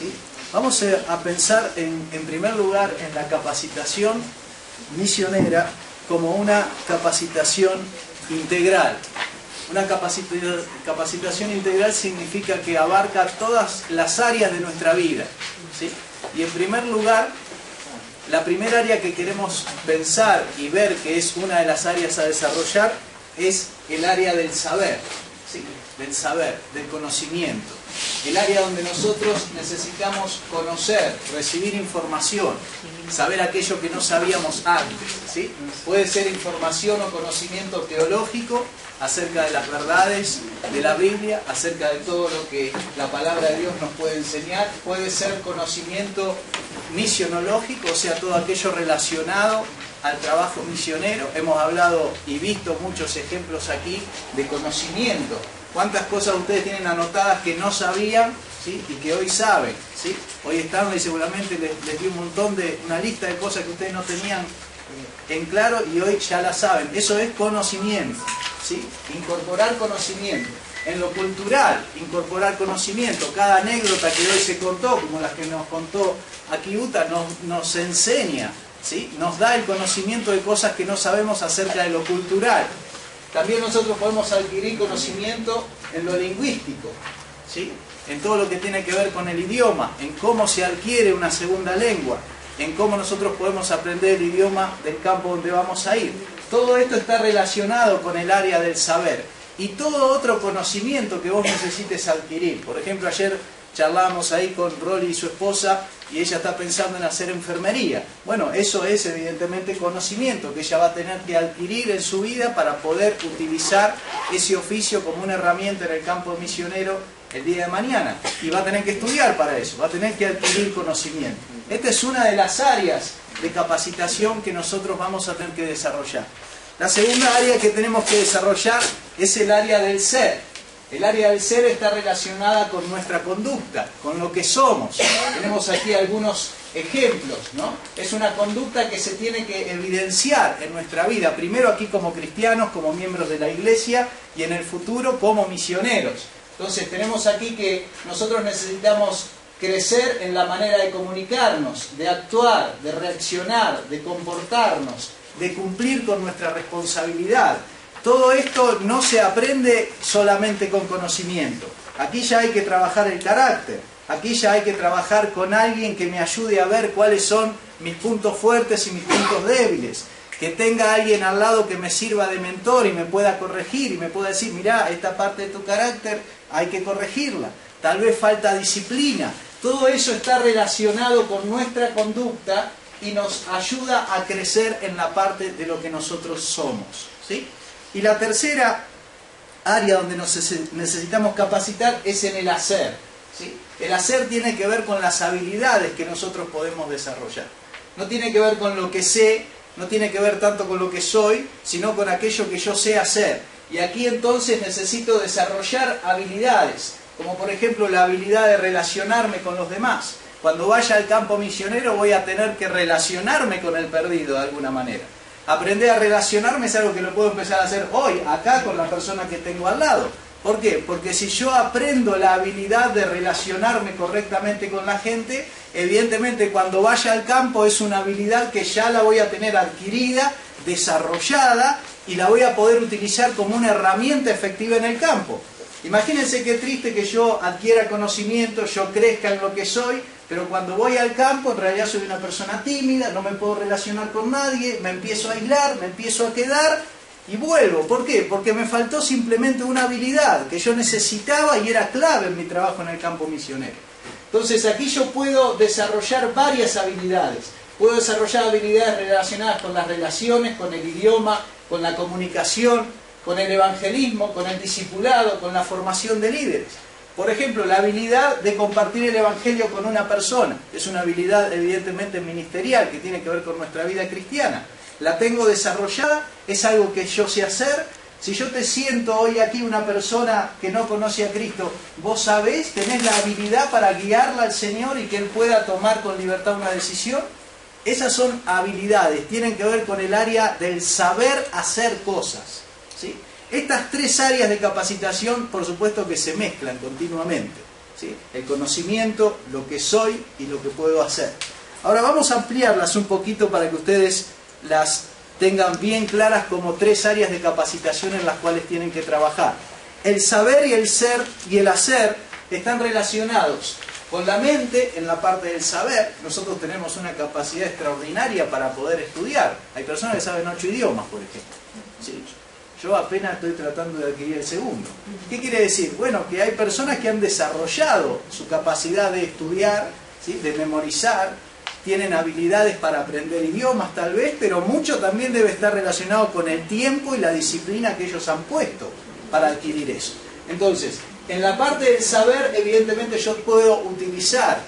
¿sí? Vamos a pensar en primer lugar en la capacitación misionera como una capacitación integral. Una capacitación integral significa que abarca todas las áreas de nuestra vida, ¿sí? Y en primer lugar, la primera área que queremos pensar y ver que es una de las áreas a desarrollar es el área del saber, ¿sí? Del saber, del conocimiento. El área donde nosotros necesitamos conocer, recibir información, saber aquello que no sabíamos antes, ¿sí? Puede ser información o conocimiento teológico acerca de las verdades de la Biblia, acerca de todo lo que la palabra de Dios nos puede enseñar. Puede ser conocimiento misionológico, o sea, todo aquello relacionado al trabajo misionero. Hemos hablado y visto muchos ejemplos aquí de conocimiento. ¿Cuántas cosas ustedes tienen anotadas que no sabían, ¿sí? Y que hoy saben, ¿sí? Hoy Stanley seguramente les dio un montón de, una lista de cosas que ustedes no tenían en claro y hoy ya las saben. Eso es conocimiento, ¿sí? Incorporar conocimiento. En lo cultural, incorporar conocimiento. Cada anécdota que hoy se contó, como las que nos contó aquí Uta, nos enseña, ¿sí? Nos da el conocimiento de cosas que no sabemos acerca de lo cultural. También nosotros podemos adquirir conocimiento en lo lingüístico, ¿sí? En todo lo que tiene que ver con el idioma, en cómo se adquiere una segunda lengua, en cómo nosotros podemos aprender el idioma del campo donde vamos a ir. Todo esto está relacionado con el área del saber. Y todo otro conocimiento que vos necesites adquirir. Por ejemplo, ayer charlábamos ahí con Rolly y su esposa y ella está pensando en hacer enfermería. Bueno, eso es evidentemente conocimiento que ella va a tener que adquirir en su vida para poder utilizar ese oficio como una herramienta en el campo misionero el día de mañana. Y va a tener que estudiar para eso, va a tener que adquirir conocimiento. Esta es una de las áreas de capacitación que nosotros vamos a tener que desarrollar. La segunda área que tenemos que desarrollar es el área del ser. El área del ser está relacionada con nuestra conducta, con lo que somos. Tenemos aquí algunos ejemplos, ¿no? Es una conducta que se tiene que evidenciar en nuestra vida, primero aquí como cristianos, como miembros de la iglesia, y en el futuro como misioneros. Entonces tenemos aquí que nosotros necesitamos crecer en la manera de comunicarnos, de actuar, de reaccionar, de comportarnos, de cumplir con nuestra responsabilidad. Todo esto no se aprende solamente con conocimiento. Aquí ya hay que trabajar el carácter. Aquí ya hay que trabajar con alguien que me ayude a ver cuáles son mis puntos fuertes y mis puntos débiles. Que tenga alguien al lado que me sirva de mentor y me pueda corregir y me pueda decir, mirá, esta parte de tu carácter hay que corregirla. Tal vez falta disciplina. Todo eso está relacionado con nuestra conducta y nos ayuda a crecer en la parte de lo que nosotros somos, ¿sí? Y la tercera área donde nos necesitamos capacitar es en el hacer, ¿sí? El hacer tiene que ver con las habilidades que nosotros podemos desarrollar. No tiene que ver con lo que sé, no tiene que ver tanto con lo que soy, sino con aquello que yo sé hacer. Y aquí entonces necesito desarrollar habilidades, como por ejemplo la habilidad de relacionarme con los demás. Cuando vaya al campo misionero voy a tener que relacionarme con el perdido de alguna manera. Aprender a relacionarme es algo que lo puedo empezar a hacer hoy, acá con la persona que tengo al lado. ¿Por qué? Porque si yo aprendo la habilidad de relacionarme correctamente con la gente, evidentemente cuando vaya al campo es una habilidad que ya la voy a tener adquirida, desarrollada, y la voy a poder utilizar como una herramienta efectiva en el campo. Imagínense qué triste que yo adquiera conocimiento, yo crezca en lo que soy, pero cuando voy al campo en realidad soy una persona tímida, no me puedo relacionar con nadie, me empiezo a aislar, me empiezo a quedar y vuelvo. ¿Por qué? Porque me faltó simplemente una habilidad que yo necesitaba y era clave en mi trabajo en el campo misionero. Entonces aquí yo puedo desarrollar varias habilidades. Puedo desarrollar habilidades relacionadas con las relaciones, con el idioma, con la comunicación, con el evangelismo, con el discipulado, con la formación de líderes. Por ejemplo, la habilidad de compartir el evangelio con una persona. Es una habilidad evidentemente ministerial que tiene que ver con nuestra vida cristiana. La tengo desarrollada, es algo que yo sé hacer. Si yo te siento hoy aquí una persona que no conoce a Cristo, vos sabés, tenés la habilidad para guiarla al Señor y que Él pueda tomar con libertad una decisión. Esas son habilidades, tienen que ver con el área del saber hacer cosas, ¿sí? Estas tres áreas de capacitación, por supuesto que se mezclan continuamente, ¿sí? El conocimiento, lo que soy y lo que puedo hacer. Ahora vamos a ampliarlas un poquito para que ustedes las tengan bien claras como 3 áreas de capacitación en las cuales tienen que trabajar. El saber y el ser y el hacer están relacionados con la mente en la parte del saber. Nosotros tenemos una capacidad extraordinaria para poder estudiar. Hay personas que saben 8 idiomas, por ejemplo. ¿Sí? Yo apenas estoy tratando de adquirir el segundo. ¿Qué quiere decir? Bueno, que hay personas que han desarrollado su capacidad de estudiar, ¿sí? De memorizar, tienen habilidades para aprender idiomas tal vez, pero mucho también debe estar relacionado con el tiempo y la disciplina que ellos han puesto para adquirir eso. Entonces, en la parte del saber, evidentemente yo puedo utilizar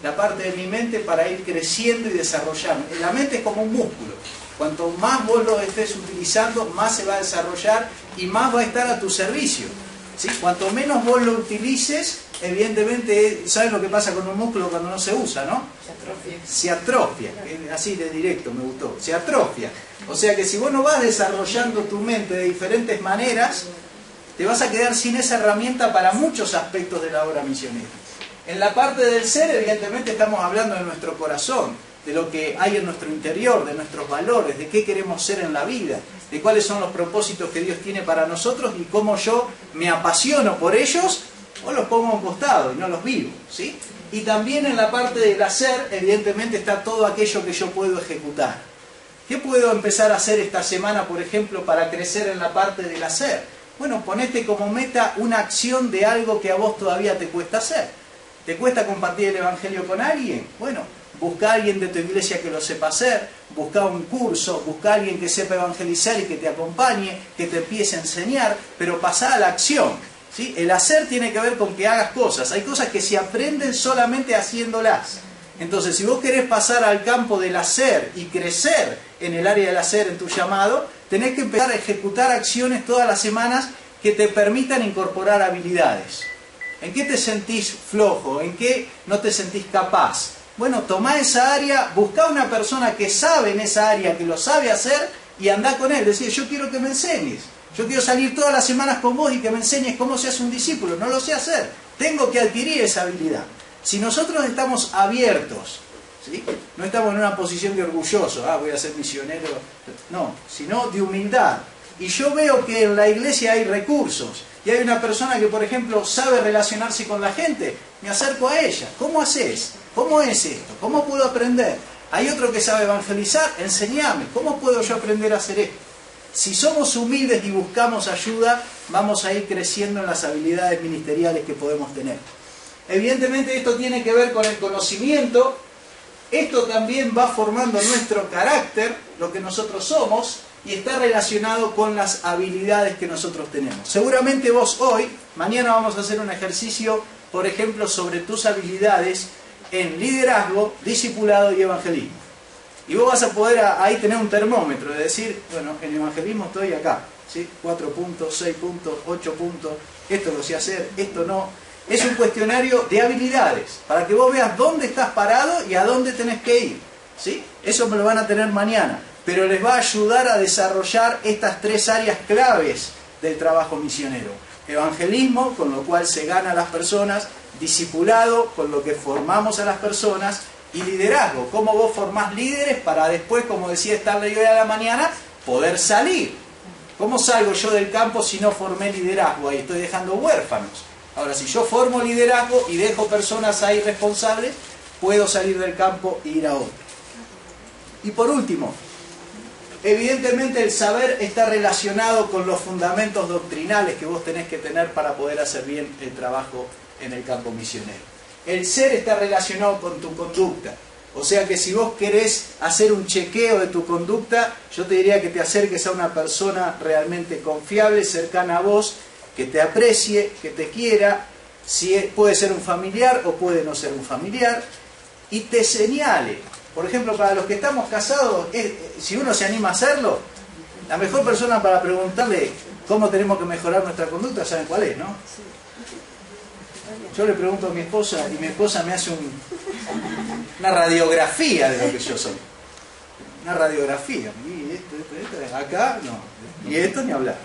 la parte de mi mente para ir creciendo y desarrollando. La mente es como un músculo. Cuanto más vos lo estés utilizando, más se va a desarrollar y más va a estar a tu servicio. ¿Sí? Cuanto menos vos lo utilices, evidentemente, ¿sabes lo que pasa con un músculo cuando no se usa, no? Se atrofia. Así de directo me gustó. Se atrofia. O sea que si vos no vas desarrollando tu mente de diferentes maneras, te vas a quedar sin esa herramienta para muchos aspectos de la obra misionera. En la parte del ser, evidentemente, estamos hablando de nuestro corazón, de lo que hay en nuestro interior, de nuestros valores, de qué queremos ser en la vida, de cuáles son los propósitos que Dios tiene para nosotros y cómo yo me apasiono por ellos o los pongo a un costado y no los vivo, ¿sí? Y también en la parte del hacer, evidentemente, está todo aquello que yo puedo ejecutar. ¿Qué puedo empezar a hacer esta semana, por ejemplo, para crecer en la parte del hacer? Bueno, ponete como meta una acción de algo que a vos todavía te cuesta hacer. ¿Te cuesta compartir el Evangelio con alguien? Bueno, busca a alguien de tu iglesia que lo sepa hacer, busca un curso, busca a alguien que sepa evangelizar y que te acompañe, que te empiece a enseñar, pero pasá a la acción, ¿sí? El hacer tiene que ver con que hagas cosas. Hay cosas que se aprenden solamente haciéndolas. Entonces, si vos querés pasar al campo del hacer y crecer en el área del hacer en tu llamado, tenés que empezar a ejecutar acciones todas las semanas que te permitan incorporar habilidades. ¿En qué te sentís flojo? ¿En qué no te sentís capaz? Bueno, tomá esa área, buscá una persona que sabe en esa área, que lo sabe hacer, y andá con él. Decir, yo quiero que me enseñes. Yo quiero salir todas las semanas con vos y que me enseñes cómo se hace un discípulo. No lo sé hacer. Tengo que adquirir esa habilidad. Si nosotros estamos abiertos, ¿sí? No estamos en una posición de orgulloso, voy a ser misionero, no, sino de humildad. Y yo veo que en la iglesia hay recursos, y hay una persona que, por ejemplo, sabe relacionarse con la gente, me acerco a ella. ¿Cómo haces? ¿Cómo es esto? ¿Cómo puedo aprender? Hay otro que sabe evangelizar, enseñame. ¿Cómo puedo yo aprender a hacer esto? Si somos humildes y buscamos ayuda, vamos a ir creciendo en las habilidades ministeriales que podemos tener. Evidentemente esto tiene que ver con el conocimiento. Esto también va formando nuestro carácter, lo que nosotros somos, y está relacionado con las habilidades que nosotros tenemos. Seguramente vos hoy, mañana vamos a hacer un ejercicio, por ejemplo, sobre tus habilidades en liderazgo, discipulado y evangelismo. Y vos vas a poder ahí tener un termómetro, de decir, bueno, en evangelismo estoy acá, ¿sí? 4 puntos, 6 puntos, 8 puntos, esto lo sé hacer, esto no. Es un cuestionario de habilidades, para que vos veas dónde estás parado y a dónde tenés que ir, ¿sí? Eso me lo van a tener mañana, pero les va a ayudar a desarrollar estas 3 áreas claves del trabajo misionero. Evangelismo, con lo cual se gana a las personas; discipulado, con lo que formamos a las personas; y liderazgo, cómo vos formás líderes para después, como decía Stanley hoy a la mañana, poder salir. ¿Cómo salgo yo del campo si no formé liderazgo? Ahí estoy dejando huérfanos. Ahora, si yo formo liderazgo y dejo personas ahí responsables, puedo salir del campo e ir a otro. Y por último, evidentemente el saber está relacionado con los fundamentos doctrinales que vos tenés que tener para poder hacer bien el trabajo en el campo misionero. El ser está relacionado con tu conducta. O sea que si vos querés hacer un chequeo de tu conducta, yo te diría que te acerques a una persona realmente confiable, cercana a vos, que te aprecie, que te quiera, si puede ser un familiar o puede no ser un familiar, y te señale. Por ejemplo, para los que estamos casados, si uno se anima a hacerlo, la mejor persona para preguntarle cómo tenemos que mejorar nuestra conducta, ¿saben cuál es, no? Yo le pregunto a mi esposa y mi esposa me hace una radiografía de lo que yo soy. Una radiografía. Y esto, acá no. Y esto ni hablar.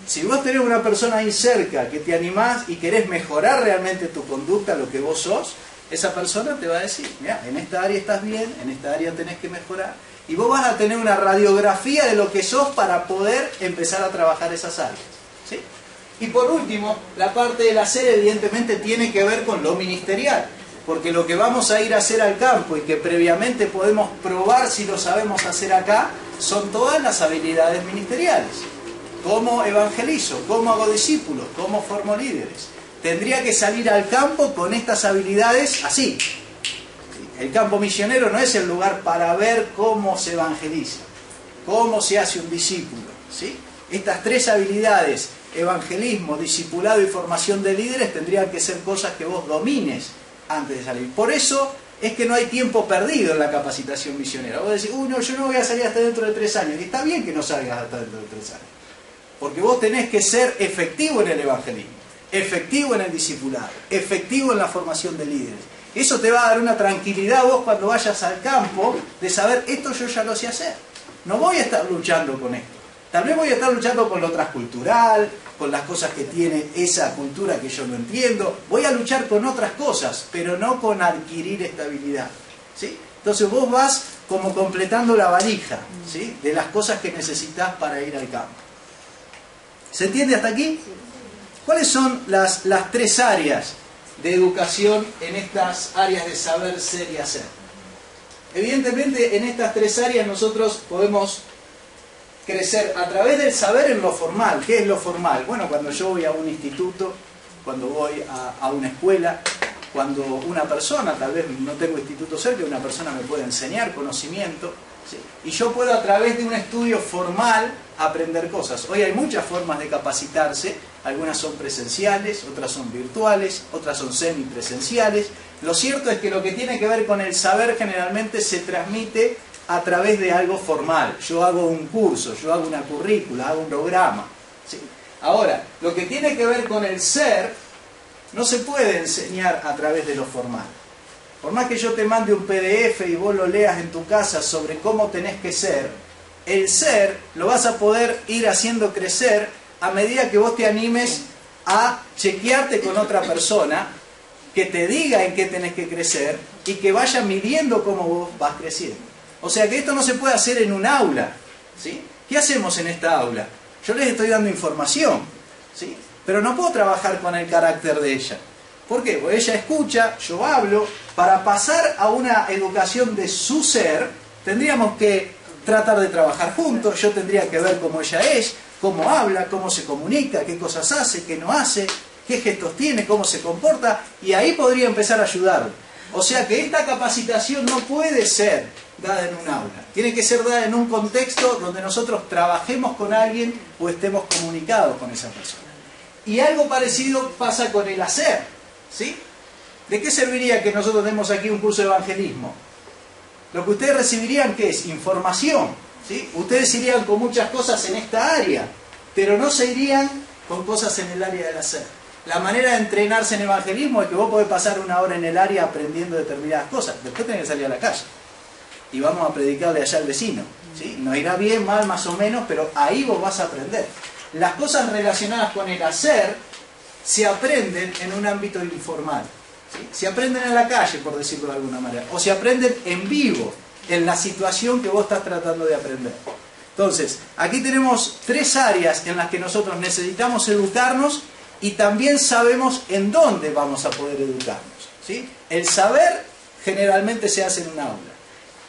Si vos tenés una persona ahí cerca que te animás y querés mejorar realmente tu conducta, lo que vos sos, esa persona te va a decir, mira, en esta área estás bien, en esta área tenés que mejorar. Y vos vas a tener una radiografía de lo que sos para poder empezar a trabajar esas áreas, ¿sí? Y por último, la parte del hacer evidentemente tiene que ver con lo ministerial. Porque lo que vamos a ir a hacer al campo y que previamente podemos probar si lo sabemos hacer acá, son todas las habilidades ministeriales. ¿Cómo evangelizo? ¿Cómo hago discípulos? ¿Cómo formo líderes? Tendría que salir al campo con estas habilidades así. El campo misionero no es el lugar para ver cómo se evangeliza, cómo se hace un discípulo, ¿sí? Estas tres habilidades, evangelismo, discipulado y formación de líderes, tendrían que ser cosas que vos domines antes de salir. Por eso es que no hay tiempo perdido en la capacitación misionera. Vos decís, no, yo no voy a salir hasta dentro de 3 años. Y está bien que no salgas hasta dentro de 3 años. Porque vos tenés que ser efectivo en el evangelismo, efectivo en el discipulado, efectivo en la formación de líderes. Eso te va a dar una tranquilidad vos cuando vayas al campo de saber, esto yo ya lo sé hacer. No voy a estar luchando con esto. Tal vez voy a estar luchando con lo transcultural, con las cosas que tiene esa cultura que yo no entiendo. Voy a luchar con otras cosas, pero no con adquirir estabilidad, ¿sí? Entonces vos vas como completando la valija, ¿sí?, de las cosas que necesitas para ir al campo. ¿Se entiende hasta aquí? ¿Cuáles son las 3 áreas de educación en estas áreas de saber, ser y hacer? Evidentemente en estas 3 áreas nosotros podemos crecer a través del saber en lo formal. ¿Qué es lo formal? Bueno, cuando yo voy a un instituto, cuando voy a una escuela, cuando una persona, tal vez no tengo instituto cerca, una persona me puede enseñar conocimiento, ¿sí?, y yo puedo a través de un estudio formal aprender cosas. Hoy hay muchas formas de capacitarse, algunas son presenciales, otras son virtuales, otras son semipresenciales. Lo cierto es que lo que tiene que ver con el saber generalmente se transmite a través de algo formal. Yo hago un curso, yo hago una currícula, hago un programa, ¿sí? Ahora, lo que tiene que ver con el ser no se puede enseñar a través de lo formal. Por más que yo te mande un PDF y vos lo leas en tu casa sobre cómo tenés que ser, el ser lo vas a poder ir haciendo crecer a medida que vos te animes a chequearte con otra persona que te diga en qué tenés que crecer y que vaya midiendo cómo vos vas creciendo. O sea que esto no se puede hacer en un aula, ¿sí? ¿Qué hacemos en esta aula? Yo les estoy dando información, ¿sí?, pero no puedo trabajar con el carácter de ella. ¿Por qué? Porque ella escucha, yo hablo. Para pasar a una educación de su ser, tendríamos que tratar de trabajar juntos. Yo tendría que ver cómo ella es, cómo habla, cómo se comunica, qué cosas hace, qué no hace, qué gestos tiene, cómo se comporta, y ahí podría empezar a ayudarlo. O sea que esta capacitación no puede ser dada en un aula. Tiene que ser dada en un contexto donde nosotros trabajemos con alguien o estemos comunicados con esa persona. Y algo parecido pasa con el hacer, ¿sí? ¿De qué serviría que nosotros demos aquí un curso de evangelismo? Lo que ustedes recibirían, ¿qué es? Información, ¿sí? Ustedes irían con muchas cosas en esta área, pero no se irían con cosas en el área del hacer. La manera de entrenarse en evangelismo es que vos podés pasar 1 hora en el área aprendiendo determinadas cosas. Después tenés que salir a la calle. Y vamos a predicarle allá al vecino, ¿sí? Nos irá bien, mal, más o menos, pero ahí vos vas a aprender. Las cosas relacionadas con el hacer se aprenden en un ámbito informal, ¿sí? Se aprenden en la calle, por decirlo de alguna manera. O se aprenden en vivo, en la situación que vos estás tratando de aprender. Entonces, aquí tenemos 3 áreas en las que nosotros necesitamos educarnos y también sabemos en dónde vamos a poder educarnos, ¿sí? El saber generalmente se hace en un aula.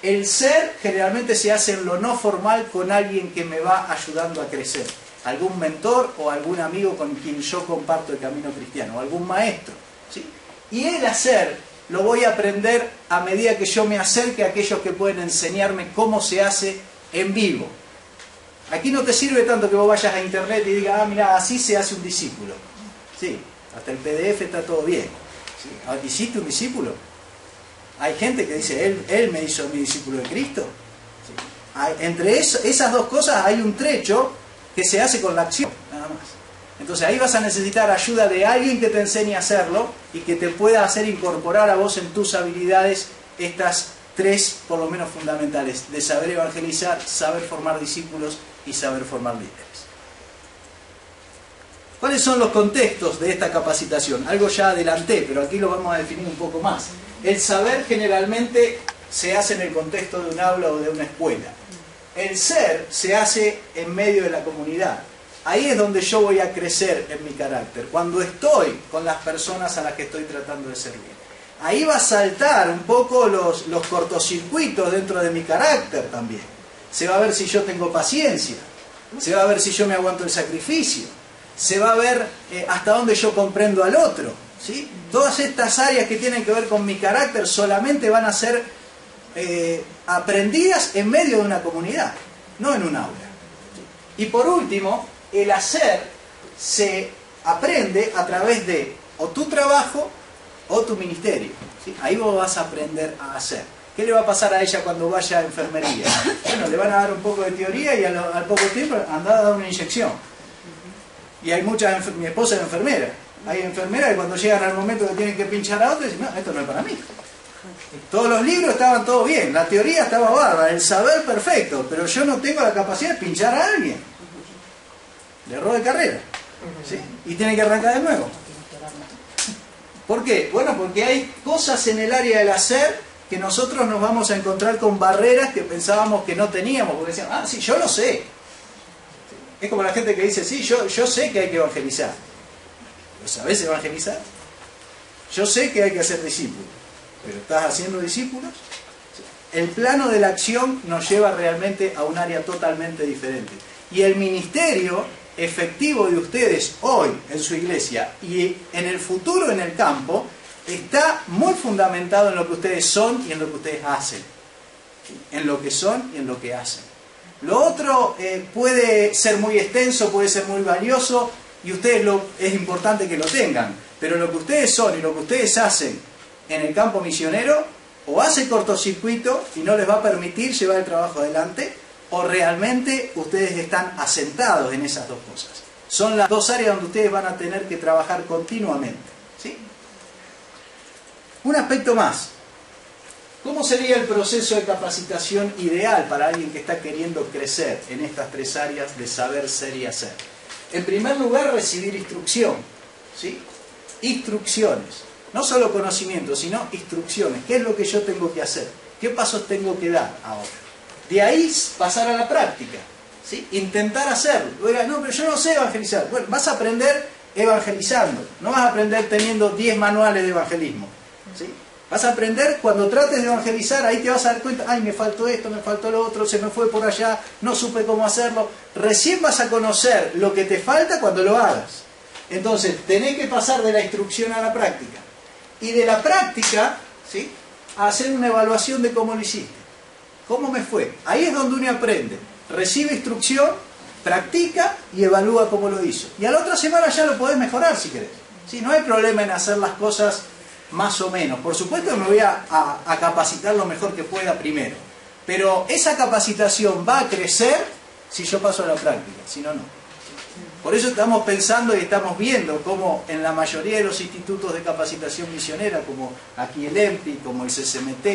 El ser generalmente se hace en lo no formal con alguien que me va ayudando a crecer. Algún mentor o algún amigo con quien yo comparto el camino cristiano, o algún maestro, ¿sí? Y el hacer lo voy a aprender a medida que yo me acerque a aquellos que pueden enseñarme cómo se hace en vivo. Aquí no te sirve tanto que vos vayas a internet y digas, mira, así se hace un discípulo. Sí, hasta el PDF está todo bien, ¿sí? ¿Hiciste un discípulo? Hay gente que dice, él me hizo mi discípulo de Cristo, ¿sí? Entre esas 2 cosas hay un trecho que se hace con la acción, nada más. Entonces ahí vas a necesitar ayuda de alguien que te enseñe a hacerlo y que te pueda hacer incorporar a vos en tus habilidades estas 3, por lo menos fundamentales, de saber evangelizar, saber formar discípulos y saber formar líderes. ¿Cuáles son los contextos de esta capacitación? Algo ya adelanté, pero aquí lo vamos a definir un poco más. El saber generalmente se hace en el contexto de un aula o de una escuela. El ser se hace en medio de la comunidad. Ahí es donde yo voy a crecer en mi carácter, cuando estoy con las personas a las que estoy tratando de servir. Ahí va a saltar un poco los cortocircuitos dentro de mi carácter también. Se va a ver si yo tengo paciencia, se va a ver si yo me aguanto el sacrificio, se va a ver hasta dónde yo comprendo al otro, ¿sí? Todas estas áreas que tienen que ver con mi carácter solamente van a ser aprendidas en medio de una comunidad, no en un aula. Y por último, el hacer se aprende a través de o tu trabajo o tu ministerio, ¿sí? Ahí vos vas a aprender a hacer. ¿Qué le va a pasar a ella cuando vaya a enfermería? Bueno, le van a dar un poco de teoría y al poco tiempo andar a dar una inyección. Y hay muchas, mi esposa es enfermera, hay enfermeras que cuando llegan al momento que tienen que pinchar a otro dicen, no, esto no es para mí. Todos los libros estaban todo bien, la teoría estaba bárbara, el saber perfecto, pero yo no tengo la capacidad de pinchar a alguien. Le error de carrera, ¿sí? Y tiene que arrancar de nuevo. ¿Por qué? Bueno, porque hay cosas en el área del hacer que nosotros nos vamos a encontrar con barreras que pensábamos que no teníamos, porque decían, ah, sí, yo lo sé. Es como la gente que dice, sí, yo sé que hay que evangelizar. ¿Lo sabés evangelizar? Yo sé que hay que hacer discípulos, pero ¿estás haciendo discípulos? El plano de la acción nos lleva realmente a un área totalmente diferente. Y el ministerio efectivo de ustedes hoy en su iglesia y en el futuro en el campo está muy fundamentado en lo que ustedes son y en lo que ustedes hacen. En lo que son y en lo que hacen. Lo otro puede ser muy extenso, puede ser muy valioso y ustedes es importante que lo tengan. Pero lo que ustedes son y lo que ustedes hacen en el campo misionero o hace cortocircuito y no les va a permitir llevar el trabajo adelante, o realmente ustedes están asentados en esas dos cosas. Son las dos áreas donde ustedes van a tener que trabajar continuamente, ¿sí? Un aspecto más. ¿Cómo sería el proceso de capacitación ideal para alguien que está queriendo crecer en estas tres áreas de saber, ser y hacer? En primer lugar, recibir instrucción, ¿sí? Instrucciones. No solo conocimiento, sino instrucciones. ¿Qué es lo que yo tengo que hacer? ¿Qué pasos tengo que dar ahora? De ahí pasar a la práctica, ¿sí? Intentar hacerlo. Oiga, no, pero yo no sé evangelizar. Bueno, vas a aprender evangelizando. No vas a aprender teniendo 10 manuales de evangelismo, ¿sí? Vas a aprender cuando trates de evangelizar, ahí te vas a dar cuenta, ay, me faltó esto, me faltó lo otro, se me fue por allá, no supe cómo hacerlo. Recién vas a conocer lo que te falta cuando lo hagas. Entonces, tenés que pasar de la instrucción a la práctica. Y de la práctica, ¿sí?, a hacer una evaluación de cómo lo hiciste. ¿Cómo me fue? Ahí es donde uno aprende. Recibe instrucción, practica y evalúa cómo lo hizo. Y a la otra semana ya lo podés mejorar si querés. ¿Sí? No hay problema en hacer las cosas más o menos. Por supuesto que me voy a capacitar lo mejor que pueda primero. Pero esa capacitación va a crecer si yo paso a la práctica, si no, no. Por eso estamos pensando y estamos viendo cómo en la mayoría de los institutos de capacitación misionera, como aquí el EMPI, como el CCMT,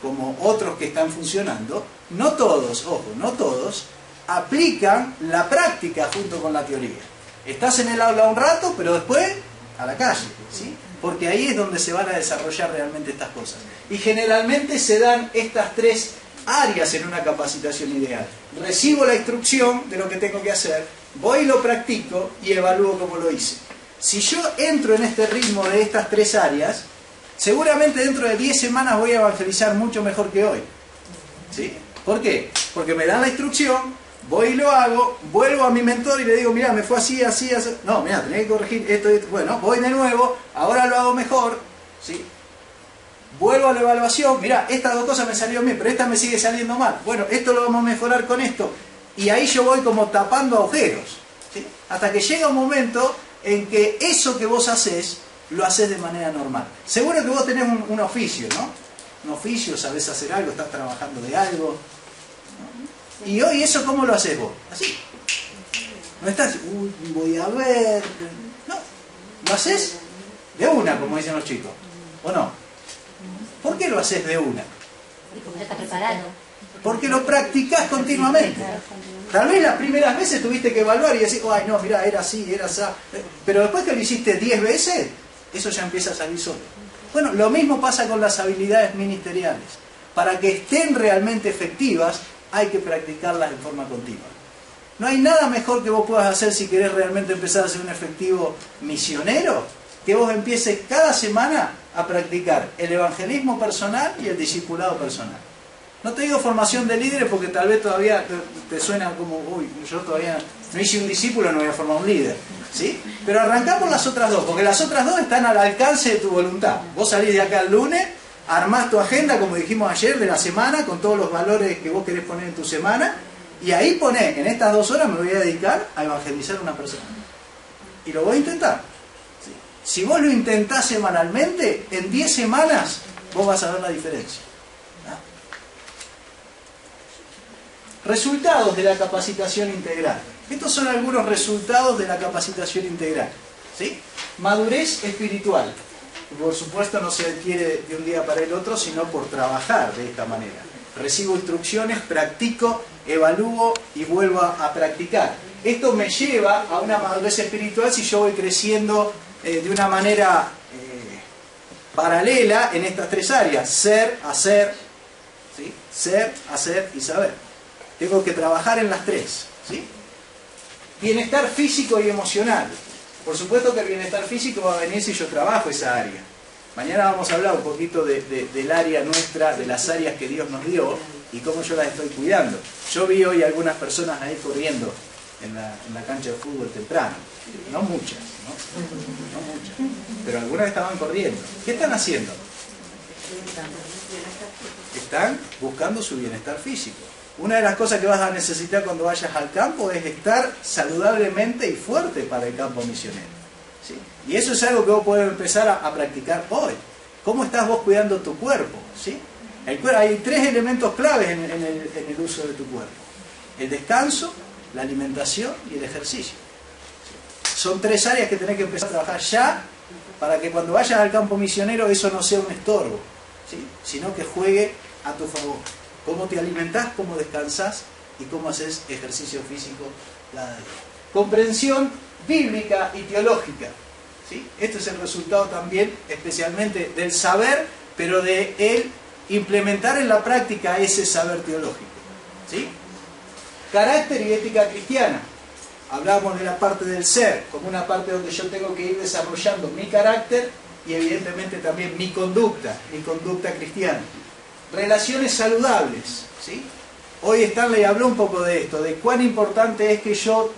como otros que están funcionando, no todos, ojo, no todos, aplican la práctica junto con la teoría. Estás en el aula un rato, pero después a la calle, ¿sí? Porque ahí es donde se van a desarrollar realmente estas cosas. Y generalmente se dan estas tres áreas en una capacitación ideal. Recibo la instrucción de lo que tengo que hacer, voy y lo practico y evalúo cómo lo hice. Si yo entro en este ritmo de estas tres áreas, seguramente dentro de 10 semanas voy a evangelizar mucho mejor que hoy, ¿sí? ¿Por qué? Porque me dan la instrucción, voy y lo hago, vuelvo a mi mentor y le digo, mira, me fue así, así, así. No, mira, tenés que corregir esto, esto. Bueno, voy de nuevo, ahora lo hago mejor, ¿sí? Vuelvo a la evaluación, mira, estas dos cosas me salieron bien, pero esta me sigue saliendo mal. Bueno, esto lo vamos a mejorar con esto. Y ahí yo voy como tapando agujeros, ¿sí? Hasta que llega un momento en que eso que vos haces, lo haces de manera normal. Seguro que vos tenés un oficio, ¿no? Un oficio, sabés hacer algo, estás trabajando de algo, ¿no? Y hoy eso, ¿cómo lo haces vos? Así. No estás, uy, voy a ver. No, lo haces de una, como dicen los chicos, ¿o no? ¿Por qué lo haces de una? Porque ya está preparado. Porque lo practicás continuamente. Tal vez las primeras veces tuviste que evaluar y decir, ay no, mirá, era así, era así. Pero después que lo hiciste 10 veces, eso ya empieza a salir solo. Bueno, lo mismo pasa con las habilidades ministeriales. Para que estén realmente efectivas, hay que practicarlas en forma continua. No hay nada mejor que vos puedas hacer si querés realmente empezar a ser un efectivo misionero, que vos empieces cada semana a practicar el evangelismo personal y el discipulado personal. No te digo formación de líderes porque tal vez todavía te suena como, uy, yo todavía no hice un discípulo, no voy a formar un líder. ¿Sí? Pero arrancá por las otras dos, porque las otras dos están al alcance de tu voluntad. Vos salís de acá el lunes, armás tu agenda, como dijimos ayer, de la semana, con todos los valores que vos querés poner en tu semana, y ahí ponés, en estas 2 horas me voy a dedicar a evangelizar a una persona. Y lo voy a intentar. ¿Sí? Si vos lo intentás semanalmente, en 10 semanas vos vas a ver la diferencia. ¿Ah? Resultados de la capacitación integral. Estos son algunos resultados de la capacitación integral. ¿Sí? Madurez espiritual. Por supuesto no se adquiere de un día para el otro, sino por trabajar de esta manera. Recibo instrucciones, practico, evalúo y vuelvo a practicar. Esto me lleva a una madurez espiritual si yo voy creciendo de una manera paralela en estas 3 áreas. Ser, hacer, ¿sí? Ser, hacer y saber. Tengo que trabajar en las 3. ¿Sí? Bienestar físico y emocional. Por supuesto que el bienestar físico va a venir si yo trabajo esa área. Mañana vamos a hablar un poquito del área nuestra, de las áreas que Dios nos dio y cómo yo las estoy cuidando. Yo vi hoy algunas personas ahí corriendo en la cancha de fútbol temprano. No muchas, no muchas, pero algunas estaban corriendo. ¿Qué están haciendo? Están buscando su bienestar físico. Una de las cosas que vas a necesitar cuando vayas al campo es estar saludablemente y fuerte para el campo misionero. ¿Sí? Y eso es algo que vos podés empezar a practicar hoy. ¿Cómo estás vos cuidando tu cuerpo? ¿Sí? Hay 3 elementos claves en el uso de tu cuerpo. El descanso, la alimentación y el ejercicio. ¿Sí? Son 3 áreas que tenés que empezar a trabajar ya para que cuando vayas al campo misionero eso no sea un estorbo, ¿sí? Sino que juegue a tu favor. Cómo te alimentás, cómo descansás y cómo haces ejercicio físico cada día. Comprensión bíblica y teológica. ¿Sí? Este es el resultado también, especialmente del saber, pero de él implementar en la práctica ese saber teológico. ¿Sí? Carácter y ética cristiana. Hablamos de la parte del ser, como una parte donde yo tengo que ir desarrollando mi carácter y evidentemente también mi conducta cristiana. Relaciones saludables. ¿Sí? Hoy Stanley habló un poco de esto, de cuán importante es que yo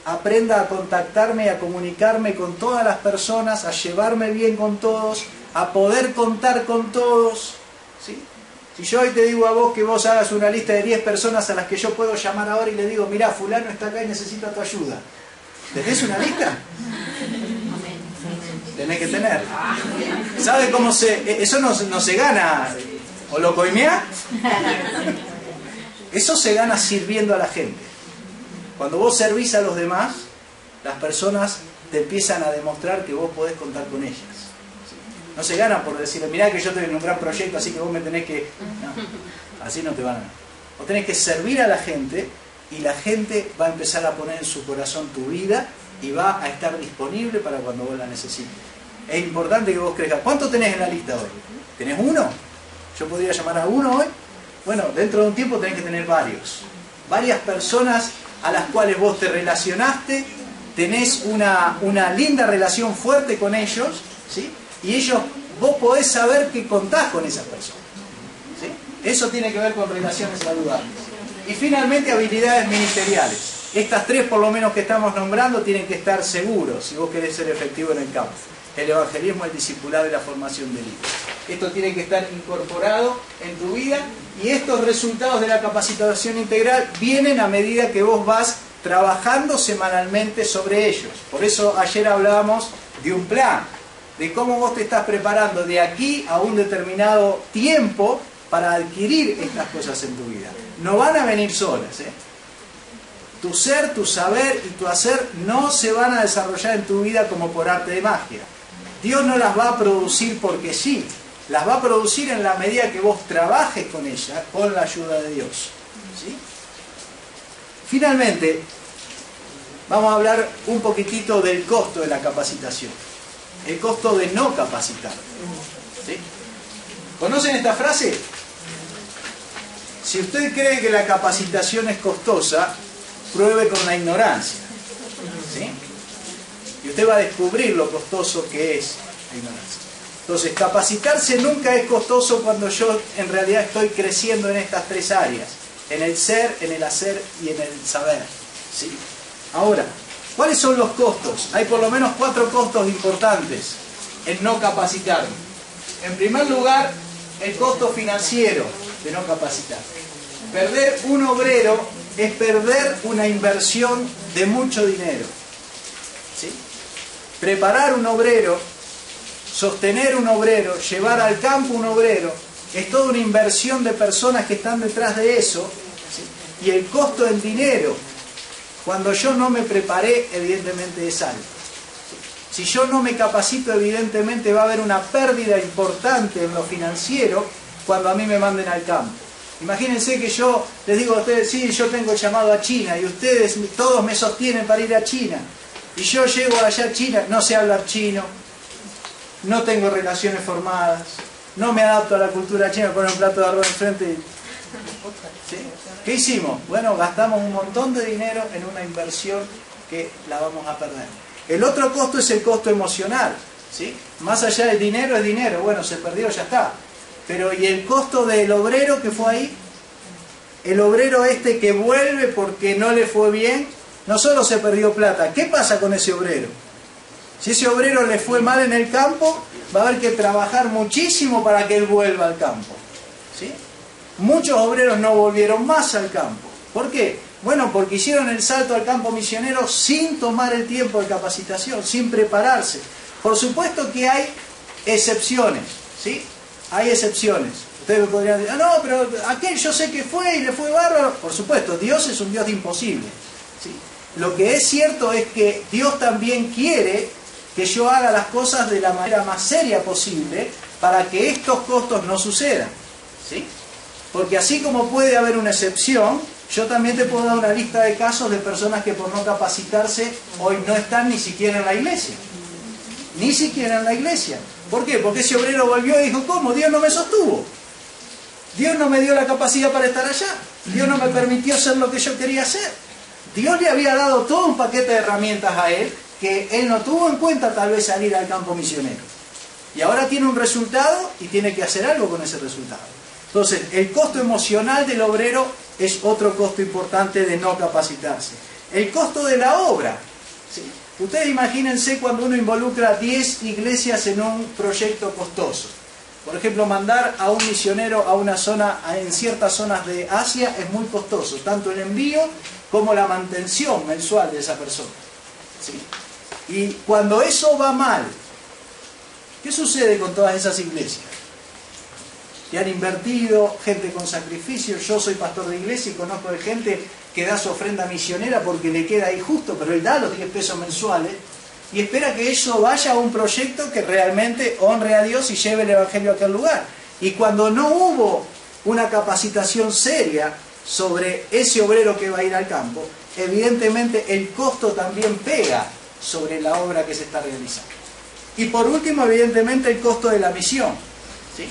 aprenda a contactarme, a comunicarme con todas las personas, a llevarme bien con todos, a poder contar con todos. ¿Sí? Si yo hoy te digo a vos que vos hagas una lista de 10 personas a las que yo puedo llamar ahora y le digo, mirá, fulano está acá y necesita tu ayuda. ¿Tenés una lista? Tenés que tener. ¿Sabe cómo eso no se gana? ¿O lo coimeá? Eso se gana sirviendo a la gente. Cuando vos servís a los demás, las personas te empiezan a demostrar que vos podés contar con ellas. No se gana por decirle, mirá que yo estoy en un gran proyecto, así que vos me tenés que... No, así no te van a... Vos tenés que servir a la gente y la gente va a empezar a poner en su corazón tu vida y va a estar disponible para cuando vos la necesites. Es importante que vos crezcas. ¿Cuánto tenés en la lista hoy? ¿Tenés uno? ¿Yo podría llamar a uno hoy? Bueno, dentro de un tiempo tenés que tener varios. Varias personas a las cuales vos te relacionaste, tenés una linda relación fuerte con ellos, ¿sí? Y vos podés saber que contás con esas personas. ¿Sí? Eso tiene que ver con relaciones saludables. Y finalmente, habilidades ministeriales. Estas 3 por lo menos que estamos nombrando tienen que estar seguros si vos querés ser efectivo en el campo. El evangelismo, el discipulado y la formación de líderes. Esto tiene que estar incorporado en tu vida y estos resultados de la capacitación integral vienen a medida que vos vas trabajando semanalmente sobre ellos. Por eso ayer hablábamos de un plan, de cómo vos te estás preparando de aquí a un determinado tiempo para adquirir estas cosas en tu vida. No van a venir solas, ¿eh? Tu ser, tu saber y tu hacer no se van a desarrollar en tu vida como por arte de magia. Dios no las va a producir porque sí, las va a producir en la medida que vos trabajes con ella, con la ayuda de Dios. ¿Sí? Finalmente, vamos a hablar un poquitito del costo de la capacitación. El costo de no capacitar. ¿Sí? ¿Conocen esta frase? Si usted cree que la capacitación es costosa, pruebe con la ignorancia. ¿Sí? Y usted va a descubrir lo costoso que es la ignorancia. Entonces, capacitarse nunca es costoso cuando yo en realidad estoy creciendo en estas tres áreas. En el ser, en el hacer y en el saber. ¿Sí? Ahora, ¿cuáles son los costos? Hay por lo menos 4 costos importantes en no capacitarme. En primer lugar, el costo financiero de no capacitar. Perder un obrero es perder una inversión de mucho dinero. ¿Sí? Preparar un obrero, sostener un obrero, llevar al campo un obrero, es toda una inversión de personas que están detrás de eso. ¿Sí? Y el costo en dinero, cuando yo no me preparé, evidentemente es alto. Si yo no me capacito, evidentemente va a haber una pérdida importante en lo financiero cuando a mí me manden al campo. Imagínense que yo les digo a ustedes, sí, yo tengo llamado a China y ustedes todos me sostienen para ir a China. Y yo llego allá a China, no sé hablar chino, no tengo relaciones formadas, no me adapto a la cultura china, me ponen un plato de arroz enfrente y... ¿Sí? ¿Qué hicimos? Bueno, gastamos un montón de dinero en una inversión que la vamos a perder. El otro costo es el costo emocional. ¿Sí? Más allá del dinero, es dinero. Bueno, se perdió, ya está. Pero ¿y el costo del obrero que fue ahí? El obrero este que vuelve porque no le fue bien, no solo se perdió plata. ¿Qué pasa con ese obrero? Si ese obrero le fue mal en el campo, va a haber que trabajar muchísimo para que él vuelva al campo. ¿Sí? Muchos obreros no volvieron más al campo. ¿Por qué? Bueno, porque hicieron el salto al campo misionero sin tomar el tiempo de capacitación, sin prepararse. Por supuesto que hay excepciones, ¿sí? Hay excepciones. Ustedes me podrían decir, no, pero aquel yo sé que fue y le fue bárbaro. Por supuesto, Dios es un Dios de imposible. ¿Sí? Lo que es cierto es que Dios también quiere que yo haga las cosas de la manera más seria posible para que estos costos no sucedan. ¿Sí? Porque así como puede haber una excepción, yo también te puedo dar una lista de casos de personas que por no capacitarse hoy no están ni siquiera en la iglesia. Ni siquiera en la iglesia. ¿Por qué? Porque ese obrero volvió y dijo, ¿cómo? Dios no me sostuvo. Dios no me dio la capacidad para estar allá. Dios no me permitió hacer lo que yo quería hacer. Dios le había dado todo un paquete de herramientas a él que él no tuvo en cuenta tal vez salir al campo misionero. Y ahora tiene un resultado y tiene que hacer algo con ese resultado. Entonces, el costo emocional del obrero es otro costo importante de no capacitarse. El costo de la obra. ¿Sí? Ustedes imagínense cuando uno involucra 10 iglesias en un proyecto costoso. Por ejemplo, mandar a un misionero a una zona, en ciertas zonas de Asia, es muy costoso. Tanto el envío como la mantención mensual de esa persona. ¿Sí? Y cuando eso va mal, ¿qué sucede con todas esas iglesias? Que han invertido, gente con sacrificio. Yo soy pastor de iglesia y conozco de gente que da su ofrenda misionera porque le queda ahí justo, pero él da los 10 pesos mensuales y espera que eso vaya a un proyecto que realmente honre a Dios y lleve el evangelio a aquel lugar. Y cuando no hubo una capacitación seria sobre ese obrero que va a ir al campo, evidentemente el costo también pega sobre la obra que se está realizando. Y por último, evidentemente, el costo de la misión. ¿Sí?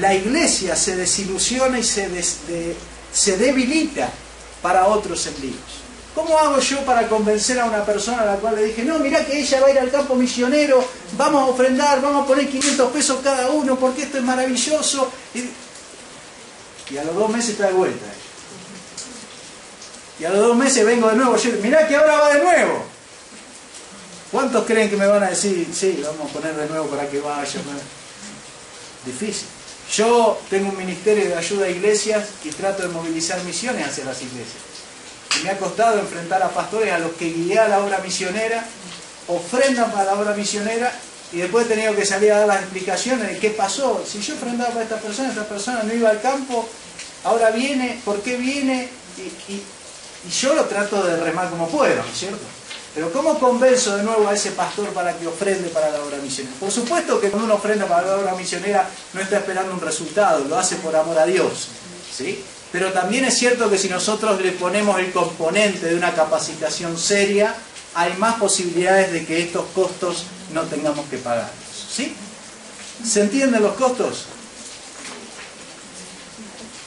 La iglesia se desilusiona y se debilita para otros envíos. ¿Cómo hago yo para convencer a una persona a la cual le dije, no, mirá que ella va a ir al campo misionero, vamos a ofrendar, vamos a poner 500 pesos cada uno porque esto es maravilloso? Y a los 2 meses está de vuelta. Y a los 2 meses vengo de nuevo, yo, mirá que ahora va de nuevo. ¿Cuántos creen que me van a decir, sí, vamos a poner de nuevo para que vaya? Difícil. Yo tengo un ministerio de ayuda a iglesias y trato de movilizar misiones hacia las iglesias. Y me ha costado enfrentar a pastores a los que guié a la obra misionera, ofrendan para la obra misionera, y después he tenido que salir a dar las explicaciones de qué pasó. Si yo ofrendaba para esta persona no iba al campo, ahora viene, ¿por qué viene? Y yo lo trato de remar como puedo, ¿no es cierto? Pero ¿cómo convenzo de nuevo a ese pastor para que ofrende para la obra misionera? Por supuesto que cuando uno ofrenda para la obra misionera no está esperando un resultado, lo hace por amor a Dios, ¿sí? Pero también es cierto que si nosotros le ponemos el componente de una capacitación seria, hay más posibilidades de que estos costos no tengamos que pagarlos, ¿sí? ¿Se entienden los costos?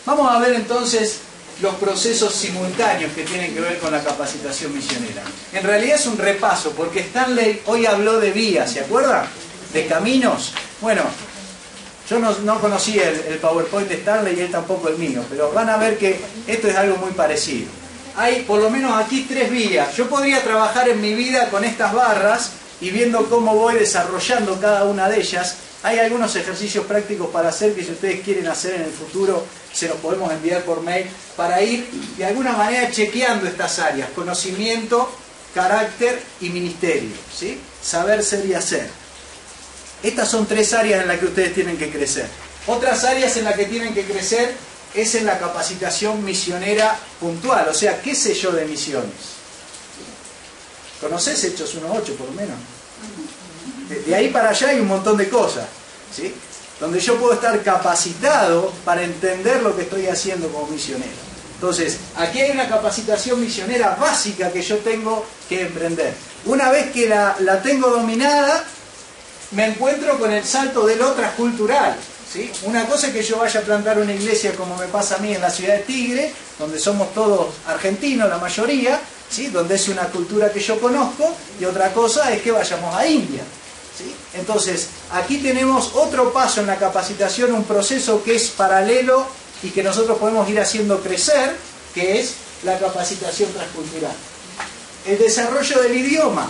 Vamos a ver entonces los procesos simultáneos que tienen que ver con la capacitación misionera. En realidad es un repaso, porque Stanley hoy habló de vías, ¿se acuerdan? De caminos. Bueno, yo no conocí el PowerPoint de Stanley y él tampoco el mío, pero van a ver que esto es algo muy parecido. Hay por lo menos aquí 3 vías. Yo podría trabajar en mi vida con estas barras y viendo cómo voy desarrollando cada una de ellas. Hay algunos ejercicios prácticos para hacer que si ustedes quieren hacer en el futuro, se los podemos enviar por mail, para ir de alguna manera chequeando estas áreas: conocimiento, carácter y ministerio, ¿sí? Saber, ser y hacer. Estas son 3 áreas en las que ustedes tienen que crecer. Otras áreas en las que tienen que crecer es en la capacitación misionera puntual, o sea, ¿qué sé yo de misiones? ¿Conocés Hechos 1.8 por lo menos? De ahí para allá hay un montón de cosas, ¿sí? Donde yo puedo estar capacitado para entender lo que estoy haciendo como misionero. Entonces, aquí hay una capacitación misionera básica que yo tengo que emprender. Una vez que la tengo dominada, me encuentro con el salto del lo transcultural, ¿sí? Una cosa es que yo vaya a plantar una iglesia como me pasa a mí en la ciudad de Tigre, donde somos todos argentinos, la mayoría, ¿sí? Donde es una cultura que yo conozco, y otra cosa es que vayamos a India, ¿sí? Entonces, aquí tenemos otro paso en la capacitación, un proceso que es paralelo y que nosotros podemos ir haciendo crecer, que es la capacitación transcultural. El desarrollo del idioma.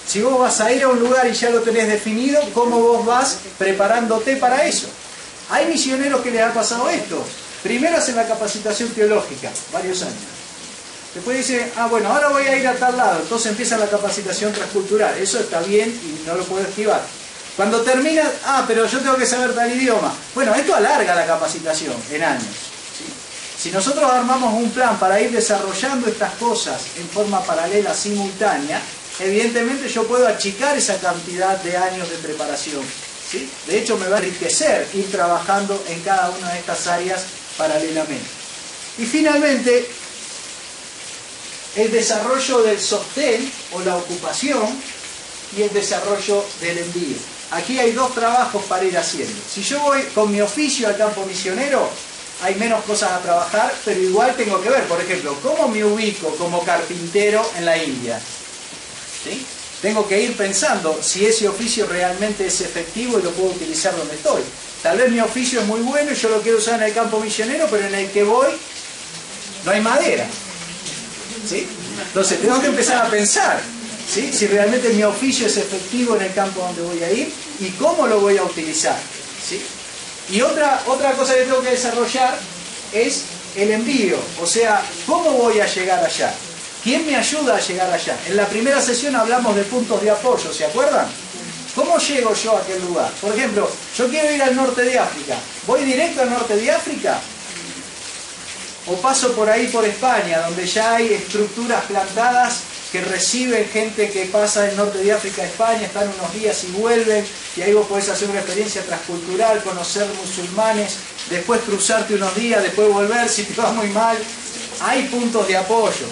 Si vos vas a ir a un lugar y ya lo tenés definido, ¿cómo vos vas preparándote para eso? Hay misioneros que les ha pasado esto. Primero hacen la capacitación teológica, varios años. Después dicen, bueno, ahora voy a ir a tal lado. Entonces empieza la capacitación transcultural. Eso está bien y no lo puedo esquivar. Cuando termina, pero yo tengo que saber tal idioma. Bueno, esto alarga la capacitación en años, ¿sí? Si nosotros armamos un plan para ir desarrollando estas cosas en forma paralela, simultánea, evidentemente yo puedo achicar esa cantidad de años de preparación, ¿sí? De hecho, me va a enriquecer ir trabajando en cada una de estas áreas paralelamente. Y finalmente, el desarrollo del sostén o la ocupación y el desarrollo del envío. Aquí hay 2 trabajos para ir haciendo. Si yo voy con mi oficio al campo misionero, hay menos cosas a trabajar, pero igual tengo que ver, por ejemplo, cómo me ubico como carpintero en la India, ¿sí? Tengo que ir pensando si ese oficio realmente es efectivo y lo puedo utilizar donde estoy. Tal vez mi oficio es muy bueno y yo lo quiero usar en el campo misionero, pero en el que voy no hay madera, ¿sí? Entonces tengo que empezar a pensar, ¿sí? Si realmente mi oficio es efectivo en el campo donde voy a ir y cómo lo voy a utilizar, ¿sí? Y otra cosa que tengo que desarrollar es el envío, o sea, ¿cómo voy a llegar allá? ¿Quién me ayuda a llegar allá? En la primera sesión hablamos de puntos de apoyo, ¿se acuerdan? ¿Cómo llego yo a aquel lugar? Por ejemplo, yo quiero ir al norte de África. ¿Voy directo al norte de África? ¿O paso por ahí por España, donde ya hay estructuras plantadas que reciben gente que pasa del norte de África a España, están unos días y vuelven, y ahí vos podés hacer una experiencia transcultural, conocer musulmanes, después cruzarte unos días, después volver si te va muy mal? Hay puntos de apoyo,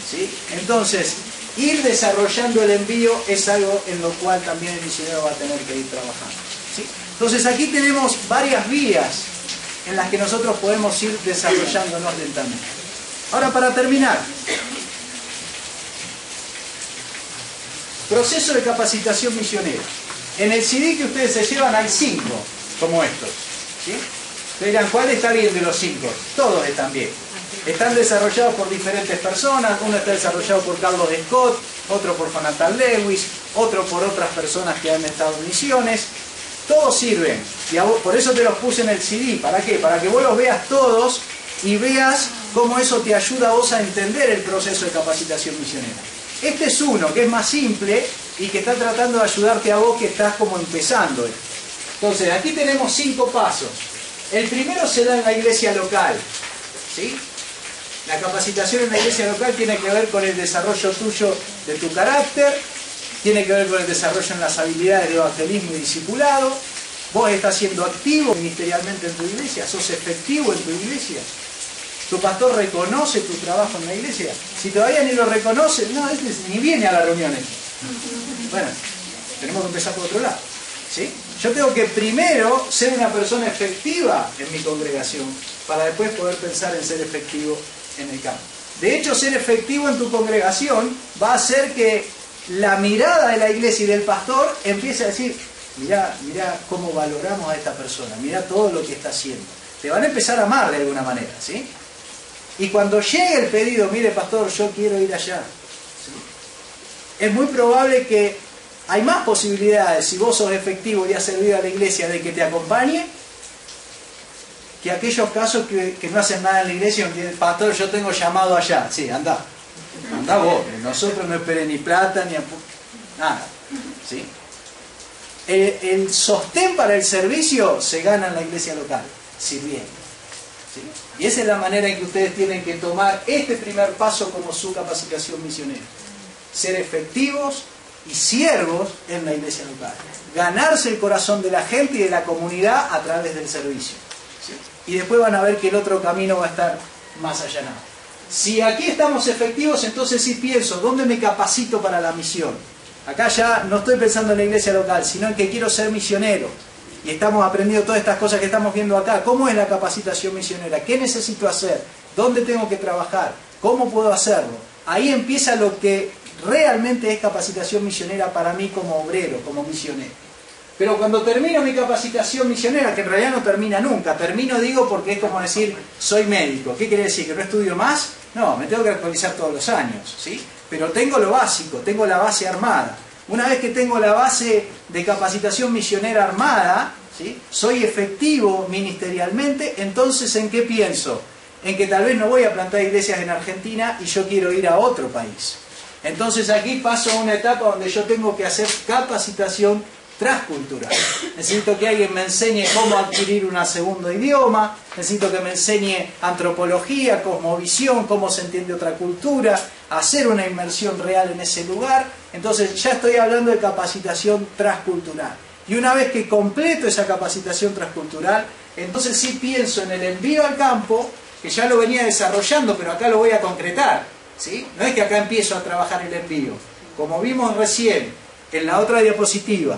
¿sí? Entonces, ir desarrollando el envío es algo en lo cual también el misionero va a tener que ir trabajando, ¿sí? Entonces aquí tenemos varias vías en las que nosotros podemos ir desarrollándonos lentamente. Ahora, para terminar, proceso de capacitación misionera. En el CD que ustedes se llevan hay 5 como estos, ¿sí? Ustedes dirán, ¿cuál está bien de los 5? Todos están bien. Están desarrollados por diferentes personas. Uno está desarrollado por Carlos Scott, otro por Jonathan Lewis, otro por otras personas que han estado en misiones. Todos sirven. Y por eso te los puse en el CD. ¿Para qué? Para que vos los veas todos y veas cómo eso te ayuda a vos a entender el proceso de capacitación misionera. Este es uno que es más simple y que está tratando de ayudarte a vos que estás como empezando. Entonces, aquí tenemos 5 pasos. El primero se da en la iglesia local, ¿sí? La capacitación en la iglesia local tiene que ver con el desarrollo tuyo de tu carácter, tiene que ver con el desarrollo en las habilidades de evangelismo y discipulado. Vos estás siendo activo ministerialmente en tu iglesia, sos efectivo en tu iglesia. Tu pastor reconoce tu trabajo en la iglesia. Si todavía ni lo reconoce, no, ni viene a las reuniones. Bueno, tenemos que empezar por otro lado, ¿sí? Yo tengo que primero ser una persona efectiva en mi congregación para después poder pensar en ser efectivo en el campo. De hecho, ser efectivo en tu congregación va a hacer que la mirada de la iglesia y del pastor empiece a decir: mirá cómo valoramos a esta persona, mirá todo lo que está haciendo. Te van a empezar a amar de alguna manera, ¿sí? Y cuando llegue el pedido: mire pastor, yo quiero ir allá, ¿sí? Es muy probable que hay más posibilidades, si vos sos efectivo y has servido a la iglesia, de que te acompañe, que aquellos casos que no hacen nada en la iglesia y dicen: pastor, yo tengo llamado allá. Sí, anda vos, nosotros no esperé ni plata, ni nada, ¿sí? El sostén para el servicio se gana en la iglesia local, sirviendo, ¿sí? Y esa es la manera en que ustedes tienen que tomar este primer paso como su capacitación misionera. Ser efectivos y siervos en la iglesia local. Ganarse el corazón de la gente y de la comunidad a través del servicio, ¿sí? Y después van a ver que el otro camino va a estar más allanado. Si aquí estamos efectivos, entonces sí pienso: ¿dónde me capacito para la misión? Acá ya no estoy pensando en la iglesia local, sino en que quiero ser misionero. Y estamos aprendiendo todas estas cosas que estamos viendo acá. ¿Cómo es la capacitación misionera? ¿Qué necesito hacer? ¿Dónde tengo que trabajar? ¿Cómo puedo hacerlo? Ahí empieza lo que realmente es capacitación misionera para mí como obrero, como misionero. Pero cuando termino mi capacitación misionera, que en realidad no termina nunca, termino, digo, porque es como decir: soy médico. ¿Qué quiere decir? ¿Que no estudio más? No, me tengo que actualizar todos los años, ¿sí? Pero tengo lo básico, tengo la base armada. Una vez que tengo la base de capacitación misionera armada, ¿sí?, soy efectivo ministerialmente. Entonces, ¿en qué pienso? En que tal vez no voy a plantar iglesias en Argentina y yo quiero ir a otro país. Entonces aquí paso a una etapa donde yo tengo que hacer capacitación transcultural. Necesito que alguien me enseñe cómo adquirir un segundo idioma, necesito que me enseñe antropología, cosmovisión, cómo se entiende otra cultura, hacer una inmersión real en ese lugar. Entonces ya estoy hablando de capacitación transcultural. Y una vez que completo esa capacitación transcultural, entonces sí pienso en el envío al campo, que ya lo venía desarrollando, pero acá lo voy a concretar, ¿sí? No es que acá empiezo a trabajar el envío. Como vimos recién en la otra diapositiva,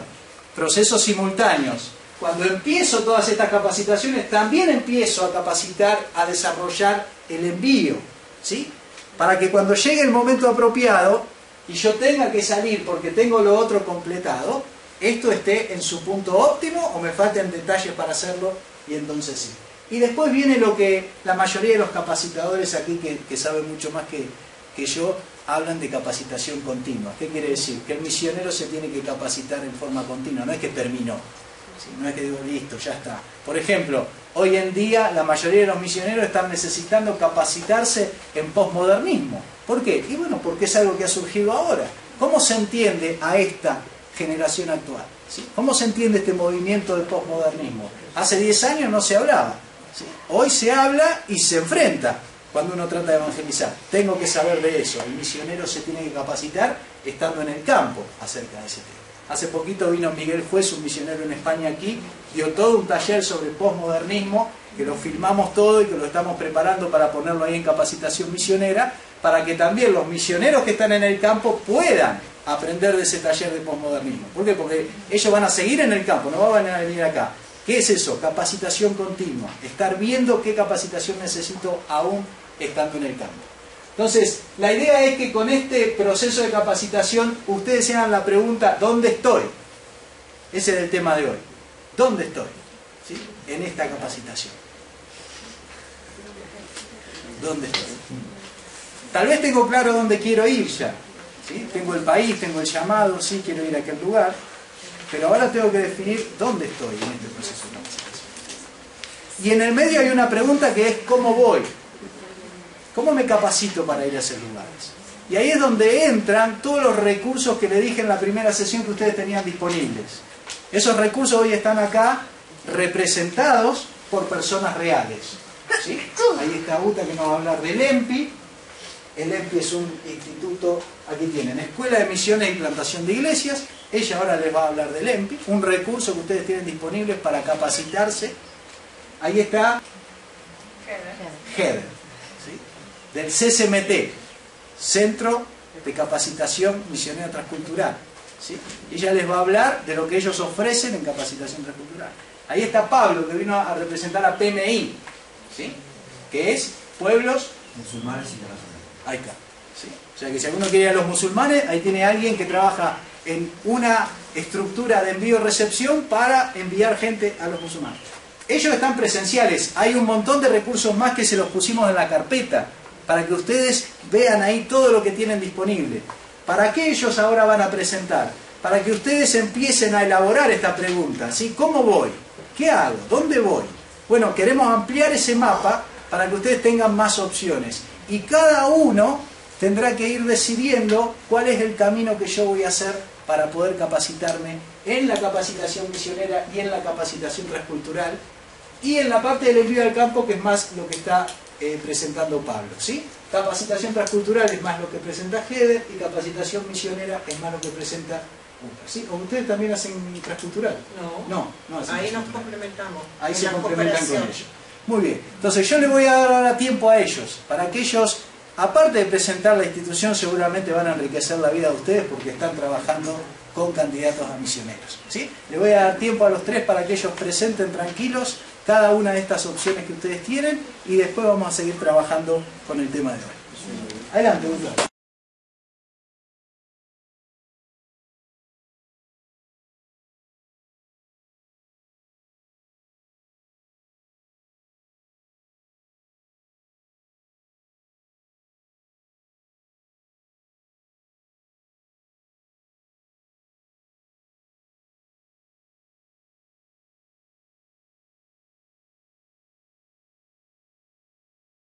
procesos simultáneos. Cuando empiezo todas estas capacitaciones, también empiezo a capacitar, a desarrollar el envío, ¿sí? Para que cuando llegue el momento apropiado y yo tenga que salir porque tengo lo otro completado, esto esté en su punto óptimo o me falten detalles para hacerlo, y entonces sí. Y después viene lo que la mayoría de los capacitadores aquí, que saben mucho más que yo, hablan de capacitación continua. ¿Qué quiere decir? Que el misionero se tiene que capacitar en forma continua, no es que terminó, ¿sí? No es que digo listo, ya está. Por ejemplo, hoy en día la mayoría de los misioneros están necesitando capacitarse en posmodernismo. ¿Por qué? Y bueno, porque es algo que ha surgido ahora. ¿Cómo se entiende a esta generación actual? ¿Sí? ¿Cómo se entiende este movimiento de posmodernismo? Hace 10 años no se hablaba, ¿sí? Hoy se habla y se enfrenta cuando uno trata de evangelizar. Tengo que saber de eso. El misionero se tiene que capacitar estando en el campo acerca de ese tema. Hace poquito vino Miguel Juez, un misionero en España aquí, dio todo un taller sobre posmodernismo, que lo filmamos todo y que lo estamos preparando para ponerlo ahí en capacitación misionera, para que también los misioneros que están en el campo puedan aprender de ese taller de posmodernismo. ¿Por qué? Porque ellos van a seguir en el campo, no van a venir acá. ¿Qué es eso? Capacitación continua. Estar viendo qué capacitación necesito aún estando en el campo. Entonces, la idea es que con este proceso de capacitación ustedes se hagan la pregunta: ¿dónde estoy? Ese es el tema de hoy. ¿Dónde estoy? ¿Sí? En esta capacitación. ¿Dónde estoy? Tal vez tengo claro dónde quiero ir ya, ¿sí? Tengo el país, tengo el llamado, sí, quiero ir a aquel lugar, pero ahora tengo que definir dónde estoy en este proceso de capacitación. Y en el medio hay una pregunta que es: ¿cómo voy? ¿Cómo me capacito para ir a esos lugares? Y ahí es donde entran todos los recursos que le dije en la primera sesión que ustedes tenían disponibles. Esos recursos hoy están acá representados por personas reales, ¿sí? Ahí está Uta que nos va a hablar del EMPI. El EMPI es un instituto, aquí tienen, Escuela de Misiones y Plantación de Iglesias. Ella ahora les va a hablar del EMPI, un recurso que ustedes tienen disponible para capacitarse. Ahí está Heather, ¿sí? Del CCMT, Centro de Capacitación Misionera Transcultural, ¿sí? Ella les va a hablar de lo que ellos ofrecen en capacitación transcultural. Ahí está Pablo, que vino a representar a PMI, ¿sí? Que es Pueblos Musulmanes Internacionales. Ahí está, ¿sí? O sea que si alguno quiere ir a los musulmanes, ahí tiene alguien que trabaja en una estructura de envío-recepción para enviar gente a los musulmanes. Ellos están presenciales, hay un montón de recursos más que se los pusimos en la carpeta para que ustedes vean ahí todo lo que tienen disponible. ¿Para qué ellos ahora van a presentar? Para que ustedes empiecen a elaborar esta pregunta, ¿sí? ¿Cómo voy? ¿Qué hago? ¿Dónde voy? Bueno, queremos ampliar ese mapa para que ustedes tengan más opciones. Y cada uno tendrá que ir decidiendo cuál es el camino que yo voy a hacer para poder capacitarme en la capacitación misionera y en la capacitación transcultural y en la parte del envío al campo, que es más lo que está presentando Pablo, ¿sí? Capacitación transcultural es más lo que presenta Heather y capacitación misionera es más lo que presenta Uta, ¿sí? ¿O ustedes también hacen transcultural? No hacen ahí transcultural. nos complementamos. Ahí se complementan con ellos. Muy bien, entonces yo les voy a dar ahora tiempo a ellos, para que ellos, aparte de presentar la institución, seguramente van a enriquecer la vida de ustedes porque están trabajando con candidatos a misioneros, ¿sí? Les voy a dar tiempo a los tres para que ellos presenten tranquilos cada una de estas opciones que ustedes tienen y después vamos a seguir trabajando con el tema de hoy. Adelante, Uta.